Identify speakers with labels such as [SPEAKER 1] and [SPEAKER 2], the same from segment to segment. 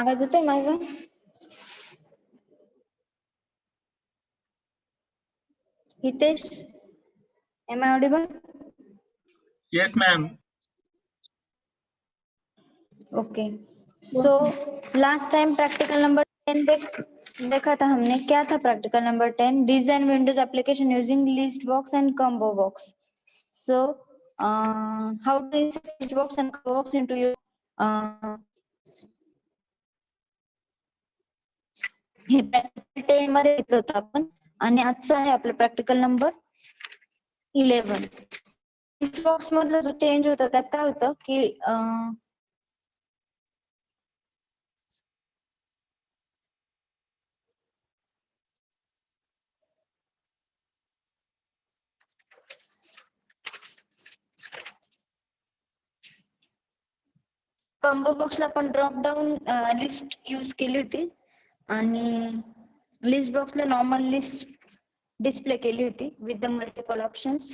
[SPEAKER 1] आवाज येतोय माझा? Hitesh, am I audible?
[SPEAKER 2] Yes, ma'am.
[SPEAKER 1] Okay, so last time practical number 10 देखा था हमने. क्या था practical number 10? Design windows application using list box and combo box. So how to insert list box and combo box into your हे practical 10 मध्ये घेतलं होतं आपण आणि आजचं आहे आपलं प्रॅक्टिकल नंबर 11. लिस्ट बॉक्स मधला जो चेंज होता त्यात काय होतं की कॉम्बो बॉक्सला पण ड्रॉप डाऊन लिस्ट यूज केली होती आणि लिस्ट बॉक्सला नॉर्मल लिस्ट डिस्प्ले केली होती विथ द मल्टिपल ऑप्शन्स.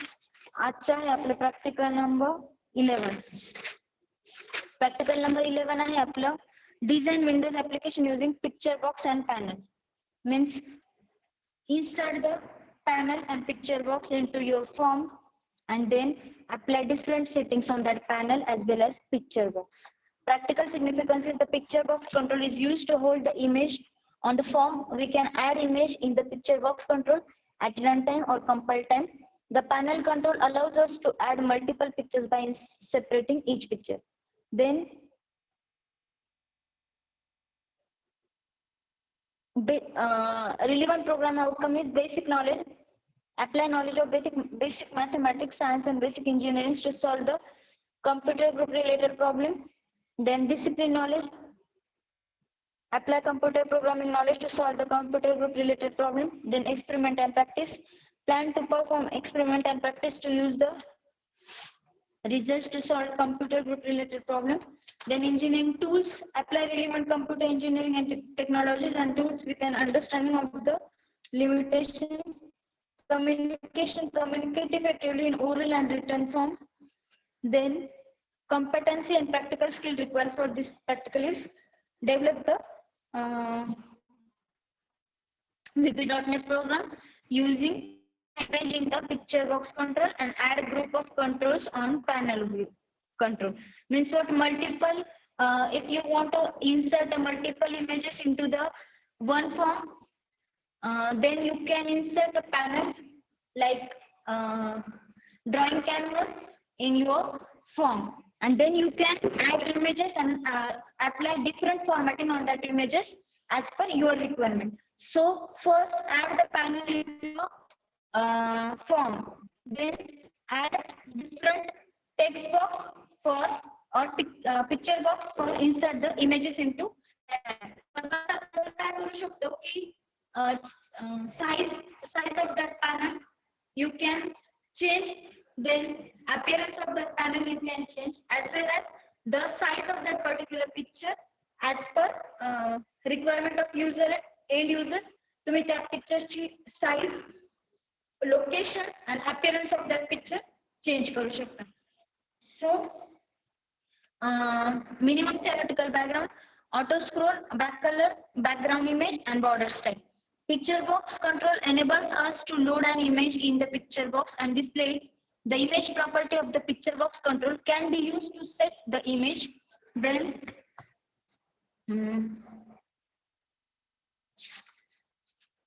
[SPEAKER 1] आजचा आहे आपलं प्रॅक्टिकल नंबर 11. प्रॅक्टिकल नंबर 11 आहे आपलं design Windows application using picture box and panel. Means insert the panel and picture box into your form and then apply different settings on that panel as well as picture box. Practical significance is the picture box control is used to hold the image on the form. We can add image in the picture box control at runtime or compile time. The panel control allows us to add multiple pictures by separating each picture. Then relevant program outcome is basic knowledge. Apply knowledge of basic mathematics, science, and basic engineering to solve the computer group related problem. Then discipline knowledge. Apply computer programming knowledge to solve the computer group related problem. Then experiment and practice. Plan to perform experiment and practice to use the results to solve computer group related problem. Then engineering tools. Apply relevant computer engineering and technologies and tools with an understanding of the limitation. Communicate effectively in oral and written form. Then competency and practical skill required for this practical is develop the VB.NET program using in the picture box control and add a group of controls on panel view control. Means what? Multiple if you want to insert multiple images into the one form, then you can insert a panel like drawing canvas in your form, and then you can add images and apply different formatting on that images as per your requirement. So first add the panel into your form, then add different text box for or picture box for insert the images into. Size of that panel you can change, then appearance of that panel you can change, as well as the size of that particular picture as per requirement of user end user. तुम्ही त्या पिक्चरची size, location and appearance of that picture change करू शकता. So minimum theoretical background, auto scroll, back color, background image and border style. Picture box control enables us to load an image in the picture box and display it. The image property of the picture box control can be used to set the image. Then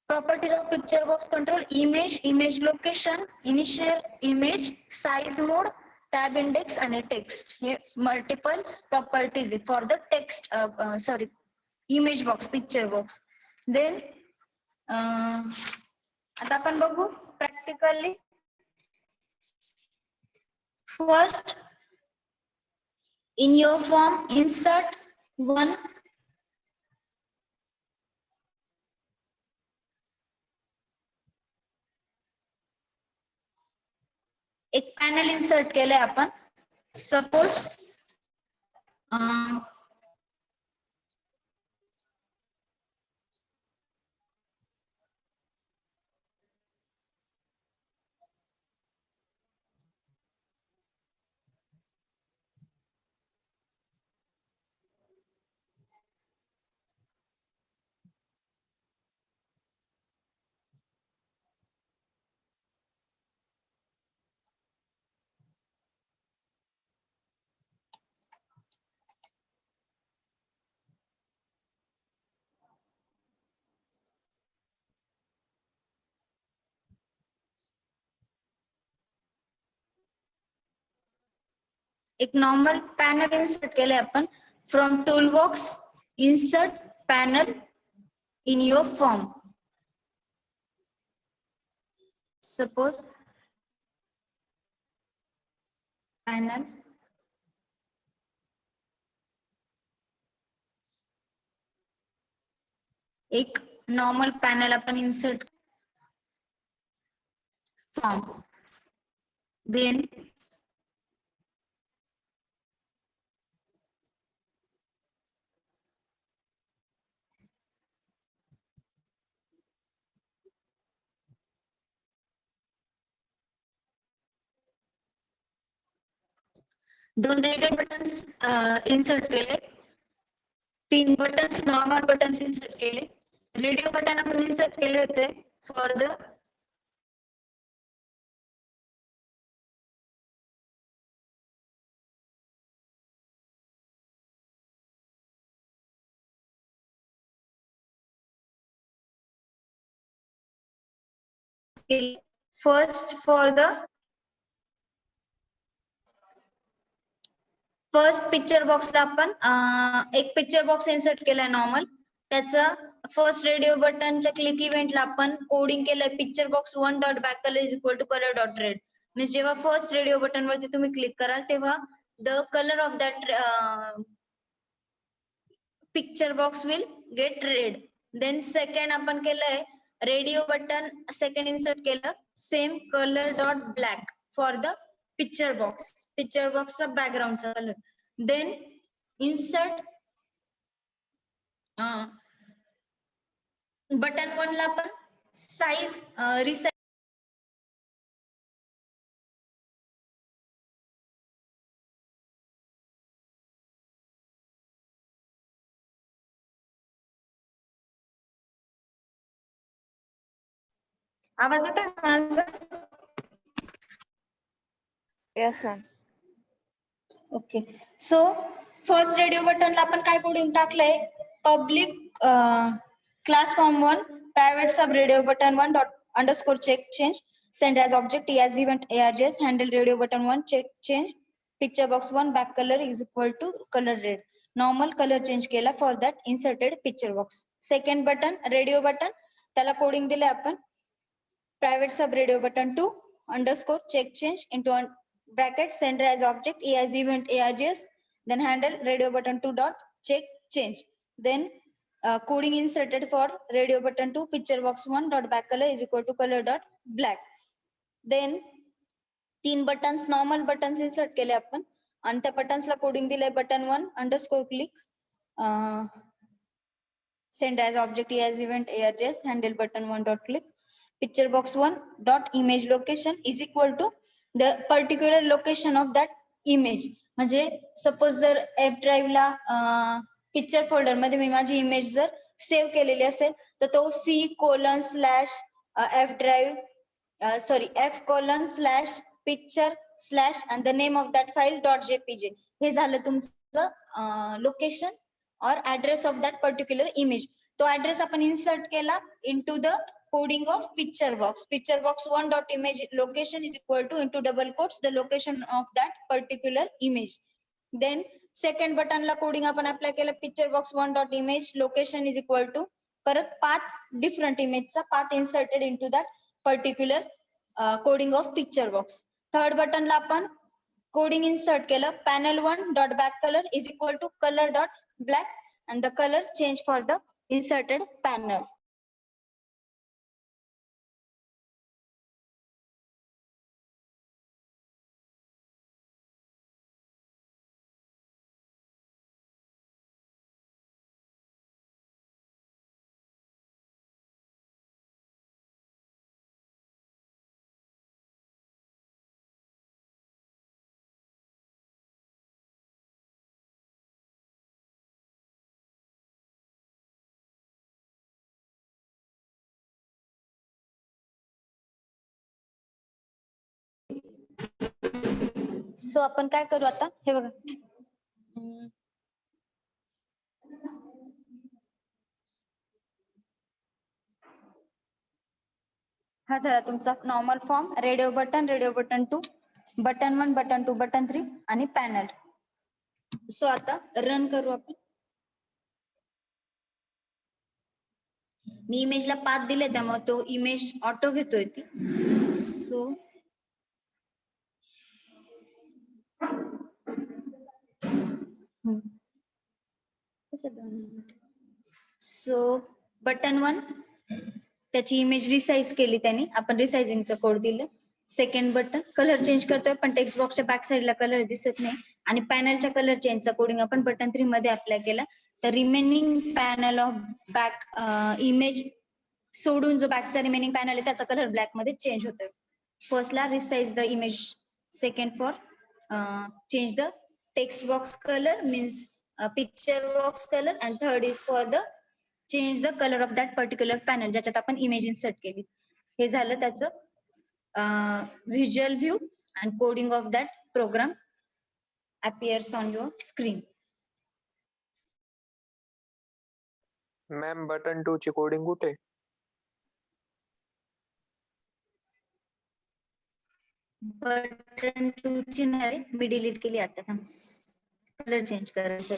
[SPEAKER 1] properties of picture box control: image location, initial image, size mode, tab index and a text. Here multiple properties for the text image box, picture box. Then आता आपण बघू practically. First, in your form insert one एक panel insert केलंय आपण. Suppose एक normal panel insert केले आपण from tool box insert panel in your form. Suppose panel एक नॉर्मल पॅनल आपण इन्सर्ट फॉर्म. देन दोन रेडिओ बटन्स इन्सर्ट केले. 3 बटन्स नॉर्मल बटन्स इन्सर्ट केले. रेडिओ बटन आपण इन्सर्ट केले होते for the first for the first picture बॉक्सला आपण एक पिक्चर बॉक्स इन्सर्ट केलाय नॉर्मल. त्याचं फर्स्ट रेडिओ बटनच्या क्लिक इव्हेंटला आपण कोडिंग केलंय picture box 1 dot back colour is equal to colour dot red. म्हणजे जेव्हा फर्स्ट रेडिओ बटन वरती तुम्ही क्लिक कराल तेव्हा the colour of that picture box will get red. Then second आपण केलंय रेडिओ बटन सेकंड इन्सर्ट केलं same colour dot black for the picture बॉक्सचा बॅकग्राऊंडचा कलर. देन इन्सर्ट बटन 1 ला आपण साईज रिसाइज आवाज येतोय माझा?
[SPEAKER 3] Yes, ma'am.
[SPEAKER 1] Okay. So first radio बटनला आपण काय कोडिंग टाकलंय public class form 1 private sub radio button 1 dot underscore check change send as object as event ARJS handle radio button 1 check change picture box 1 back colour is equal to colour red. Normal colour change केला for that inserted picture box. Second button radio button त्याला coding दिले आपण private sub radio button 2 underscore check change into bracket sender as object as event ARJS then handle radio button 2 dot check change. Then coding inserted for radio button 2 picture box 1 dot back color is equal to color dot black. Then 3 buttons normal buttons insert केले आपण आणि त्या बटन्सला coding दिले button 1 underscore click send as object as event ARJS handle button 1 dot click picture box 1 dot image location is equal to the particular location of that image. म्हणजे suppose जर F ड्राईव्हला picture folder मध्ये मी माझी image जर save केलेली असेल तर तो C:/F_picture/ and the name of that file .jpg हे झालं तुमचं लोकेशन और address of that particular image. तो ऍड्रेस आपण इन्सर्ट केला into the coding of picture box 1 dot image location is equal to into double quotes the location of that particular image. Then second button La coding आपण apply केलं picture box 1 dot image location is equal to परत path different इमेजचा path inserted into that particular coding of picture box. Third button ला आपण coding insert केलं panel 1 dot back color is equal to color dot black and the color change for the inserted panel. सो आपण काय करू आता हे बघा हा झाला तुमचा normal form radio button 2 button 1, button 2, button 3 आणि पॅनल. सो आता रन करू आपण. मी इमेजला पाथ दिले त्यामुळे तो इमेज ऑटो घेतोय ती. सो सो बटन 1 त्याची इमेज रिसाइज केली त्यांनी, आपण रिसाइजिंगचं कोड दिलं. सेकंड बटन कलर चेंज करतोय पण टेक्स्ट बॉक्सच्या बॅक साईडला कलर दिसत नाही आणि पॅनलच्या कलर चेंजचा कोडिंग आपण बटन 3 मध्ये अप्लाय केला. तर remaining panel of back image सोडून जो बॅकचा रिमेनिंग पॅनल आहे त्याचा कलर ब्लॅक मध्ये चेंज होतोय. फर्स्टला resize the image, second for change the text box colour means picture box colour and third is for the change the colour of that particular panel ज्याच्यात आपण image insert केली. हे झालं त्याचं visual view and coding of that program appears on your screen.
[SPEAKER 4] Ma'am button 2 ची coding कुठे?
[SPEAKER 1] Button 2 ची नाही, मी डिलीट केली आता. कलर चेंज करायचं.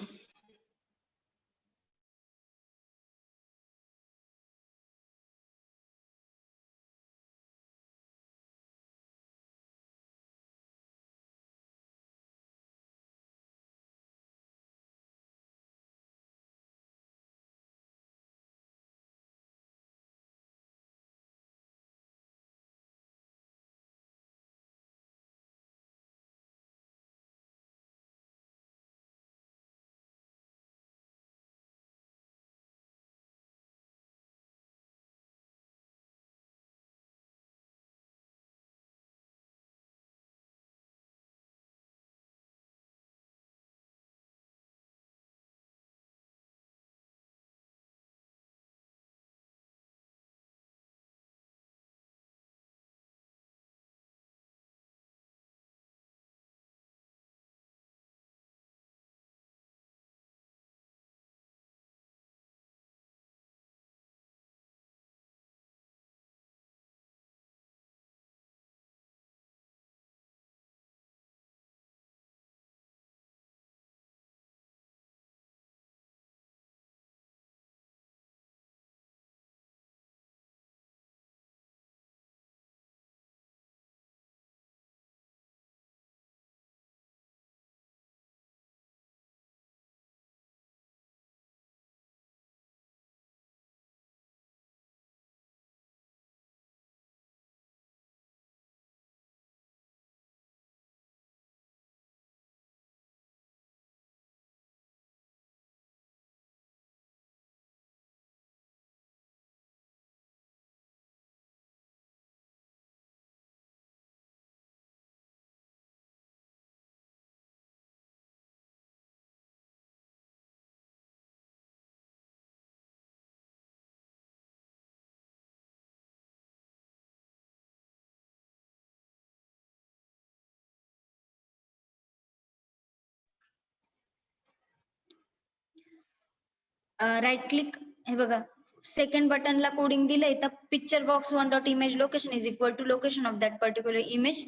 [SPEAKER 1] राईट क्लिक, हे बघा सेकंड बटनला कोडिंग दिलंय तर picture box 1 dot image location is equal to location of that particular image.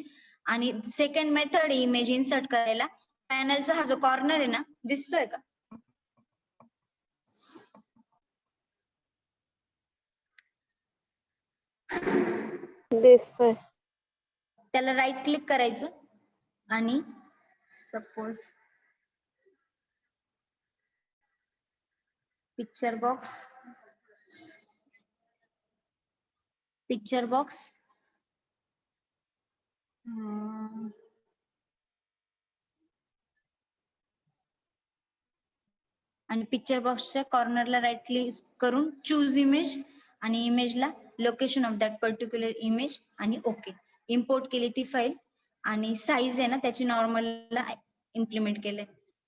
[SPEAKER 1] आणि सेकंड मेथड इमेज इन्सर्ट करायला पॅनलचा हा जो कॉर्नर आहे ना दिसतोय का?
[SPEAKER 3] दिसतोय.
[SPEAKER 1] त्याला राईट क्लिक करायचं आणि सपोज पिक्चर बॉक्स आणि पिक्चर बॉक्सच्या कॉर्नरला राईट क्लिक करून चूज इमेज आणि इमेजला location of that particular image आणि ओके. इम्पोर्ट केली ती फाईल आणि साईज आहे ना त्याची नॉर्मलला इम्प्लिमेंट केलंय.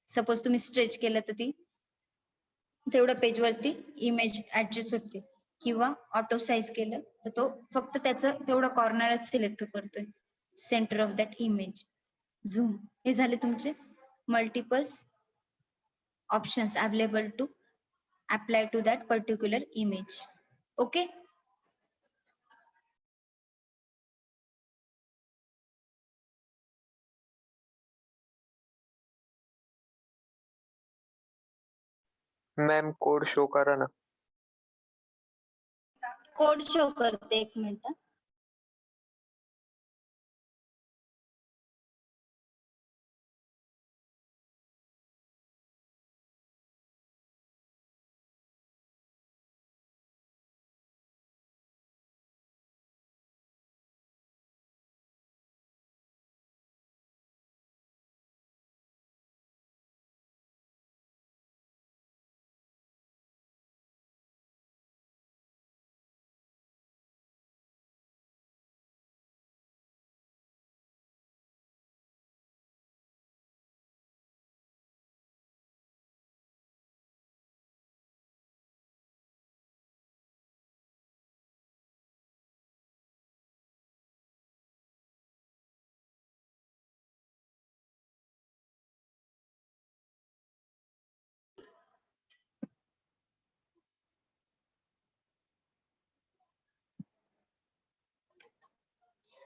[SPEAKER 1] सपोज तुम्ही स्ट्रेच केलं तर ती तेवढं पेजवरती इमेज ऍडजस्ट होते किंवा ऑटो साईज केलं तर तो फक्त त्याचं तेवढं कॉर्नरच सिलेक्ट करतोय सेंटर ऑफ दॅट इमेज. झूम, हे झाले तुमचे multiples options available to apply to that particular image. Okay.
[SPEAKER 4] Ma'am code show करा ना.
[SPEAKER 1] कोड शो करते, एक मिनिट.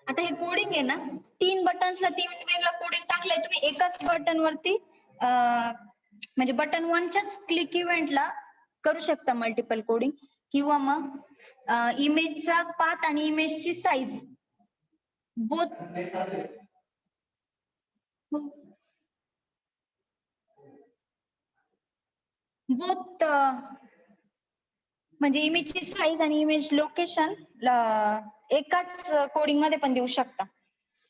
[SPEAKER 1] आता हे कोडिंग आहे ना, 3 बटन्सला 3 वेगवेगळं कोडिंग टाकलंय तुम्ही एकाच बटन वरती, म्हणजे बटन 1च्याच क्लिक इव्हेंटला करू शकता मल्टिपल कोडिंग, किंवा मग इमेजचा पाथ आणि इमेजची साईज बोथ बोथ म्हणजे इमेजची साईज आणि इमेज लोकेशन एकाच कोडिंग मध्ये पण देऊ शकता.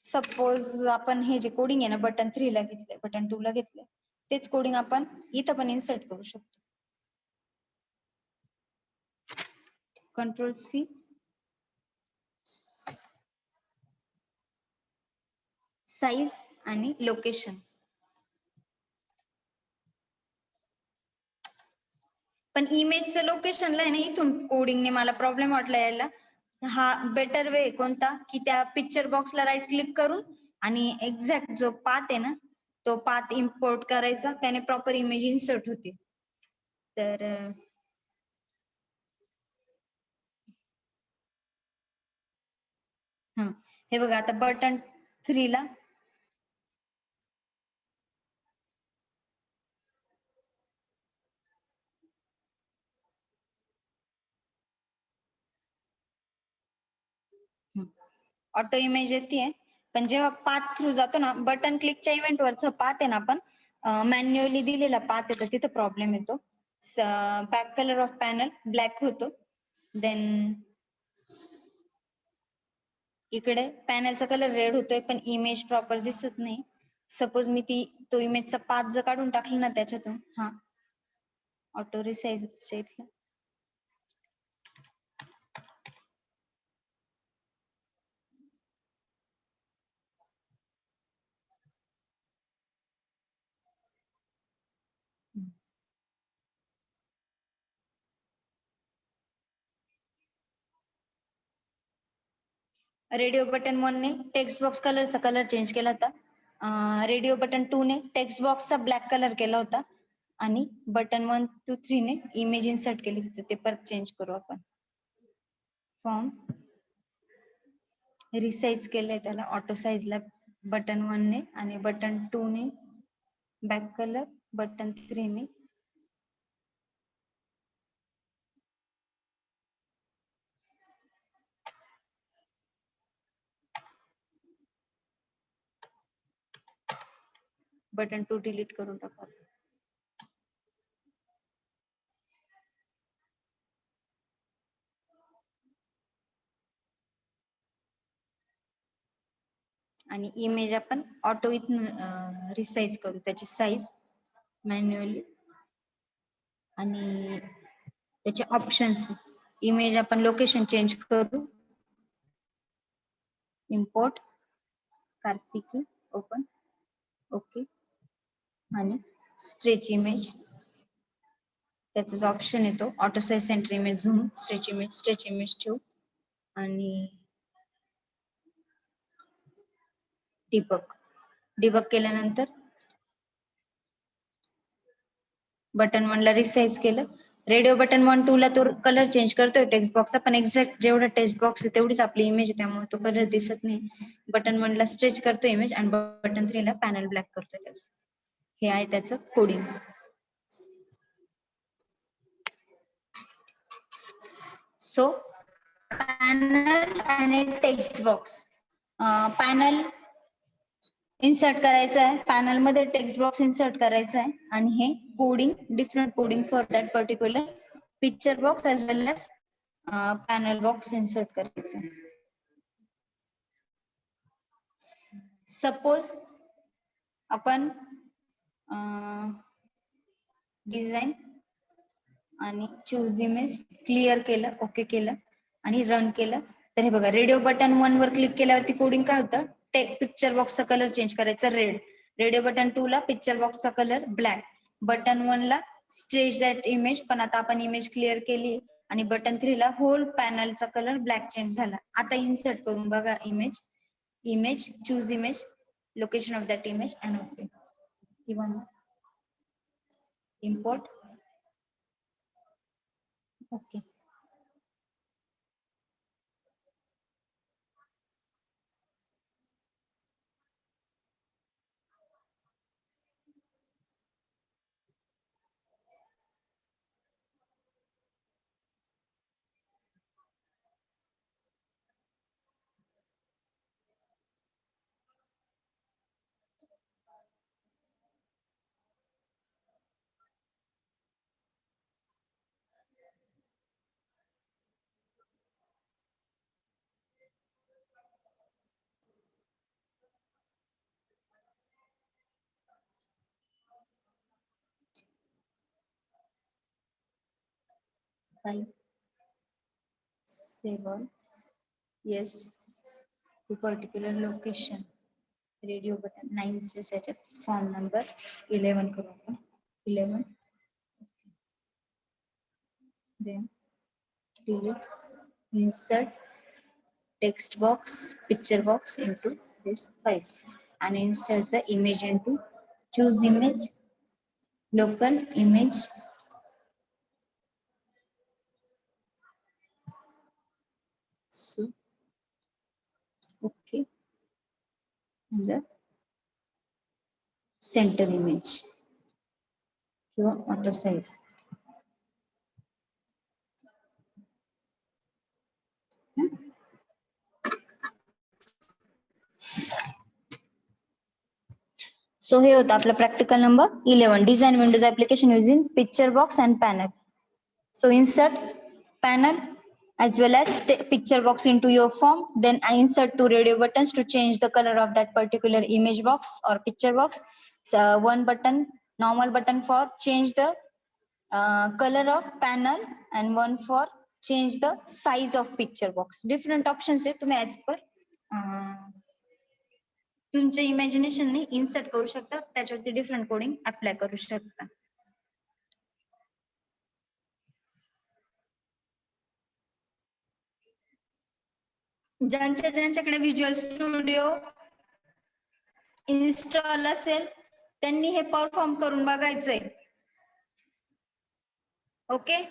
[SPEAKER 1] सपोज आपण हे जे कोडिंग आहे ना, बटन 3 ला घेतलंय, बटन 2 ला घेतलंय, तेच कोडिंग आपण इथं पण इन्सर्ट करू शकतो. Ctrl+C, साईज आणि लोकेशन. पण इमेजचं लोकेशनला आहे ना, इथून कोडिंगने मला प्रॉब्लेम वाटला यायला. हा बेटर वे कोणता, की त्या पिक्चर बॉक्सला राईट क्लिक करून आणि एक्झॅक्ट जो पाथ आहे ना, तो पाथ इम्पोर्ट करायचा, त्याने प्रॉपर इमेज इन्सर्ट होते. तर हे बघा, आता बटन 3 ला ऑटो इमेज येते, पण जेव्हा पाथ थ्रू जातो ना, बटन क्लिकच्या इव्हेंट वरचा पाथ आहे ना, आपण मॅन्युअली दिलेला पाथ येतो, तिथं प्रॉब्लेम येतो. Back colour of panel black होतो. देन इकडे पॅनलचा कलर रेड होतोय, पण इमेज प्रॉपर दिसत नाही. सपोज मी तो इमेजचा पाथ जर काढून टाकला ना त्याच्यातून, ऑटो रिसाइज इथला रेडिओ बटन 1 ने टेक्स्ट बॉक्स कलरचा कलर चेंज केला होता. रेडिओ बटन 2 ने टेक्स्ट बॉक्सचा ब्लॅक कलर केला होता, आणि बटन 1 to 3 ने इमेज इन्सर्ट केली होती. ते परत चेंज करू आपण. फॉर्म रिसाइज केलंय त्याला ऑटो साइजला बटन 1 ने, आणि बटन 2 ने बॅक कलर, बटन 3 ने बटन 2 डिलीट करून टाका. आणि इमेज आपण ऑटो इथून रिसाइज करू, त्याची साईज मॅन्युअली, आणि त्याचे ऑप्शन्स. इमेज आपण लोकेशन चेंज करू, इम्पोर्ट कार्तिकी, ओपन, ओके, आणि स्ट्रेच इमेज, त्याचा ऑप्शन येतो ऑटो साइज, सेंटर इमेज, झूम, स्ट्रेच इमेज ठेवू, आणि डिबग केल्यानंतर बटन 1 ला रिसाइज केलं. रेडिओ बटन 1 2 ला तो कलर चेंज करतोय टेक्स्ट बॉक्सचा, पण एक्झॅक्ट जेवढा टेक्स्ट बॉक्स आहे तेवढीच आपली इमेज आहे, त्यामुळे तो कलर दिसत नाही. बटन 1 ला स्ट्रेच करतो इमेज, आणि बटन 3 ला पॅनल ब्लॅक करतोय त्याचं. हे आहे त्याचं कोडिंग. So panel आणि टेक्स्ट बॉक्स. पॅनल इन्सर्ट करायचं आहे, पॅनल मध्ये टेक्स्ट बॉक्स इन्सर्ट करायचा आहे आणि हे coding, different coding for that particular picture box as well as panel box insert करायचं आहे. सपोज आपण डिझाईन आणि चूज इमेज क्लिअर केलं, ओके केलं आणि रन केलं. तर हे बघा, रेडिओ बटन 1 वर क्लिक केल्यावरती कोडिंग काय होतं, पिक्चर बॉक्सचा कलर चेंज करायचा रेड, रेडिओ बटन 2 ला पिक्चर बॉक्सचा कलर ब्लॅक, बटन 1 ला स्ट्रेच दॅट इमेज, पण आता आपण इमेज क्लिअर केली, आणि बटन 3 ला होल पॅनलचा कलर ब्लॅक चेंज झाला. आता इन्सर्ट करून बघा image, image choose image, location of that image and okay किंवा import okay. File, save all, yes, to particular location, radio button 9 चे याच्यात फॉर्म नंबर 11 करू आपण, 11, then delete, insert text box, picture box into this file and insert the image into choose image, local image, so okay, and the center image किंवा auto size. So हे होतं आपलं practical number 11, design Windows application using picture box and panel. So insert panel as well as the picture box into your form. Then I insert 2 radio buttons to change the color of that particular image box or picture box. So one button, normal button for change the color of panel and one for change the size of picture box. Different options आहे, तुम्ही as per तुमच्या इमॅजिनेशनने insert करू शकता, त्याच्यावरती different coding apply करू शकता. ज्यांच्याकडे visual studio install असेल त्यांनी हे परफॉर्म करून बघायचंय. ओके.